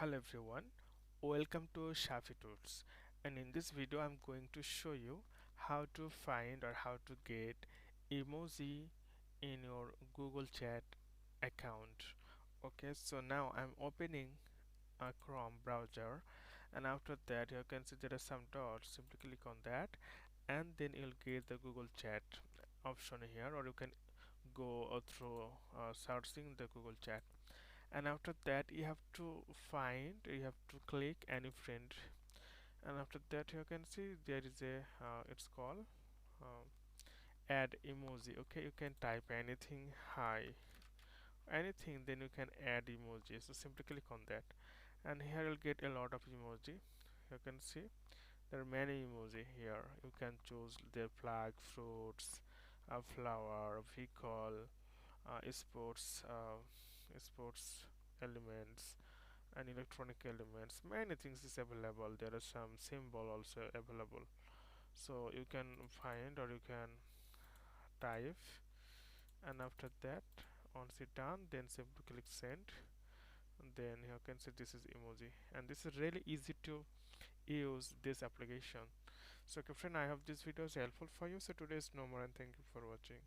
Hello everyone, welcome to Shafi Tools, and in this video I'm going to show you how to find or how to get emoji in your Google Chat account. Okay, so now I'm opening a Chrome browser, and after that you can see there are some dots. Simply click on that and then you'll get the Google Chat option here, or you can go through searching the Google Chat, and after that you have to click any friend, and after that you can see there is a it's called uh, add emoji. Okay, you can type anything, hi, anything, then you can add emoji. So simply click on that, and here you'll get a lot of emoji. You can see there are many emoji here. You can choose their flag, fruits, a flower, vehicle, sports elements, and electronic elements. Many things is available. There are some symbol also available, so you can find or you can type, and after that once it's done, then simply click send, and then you can see this is emoji, and this is really easy to use this application. So okay friend, I hope this video is helpful for you. So today is no more, and thank you for watching.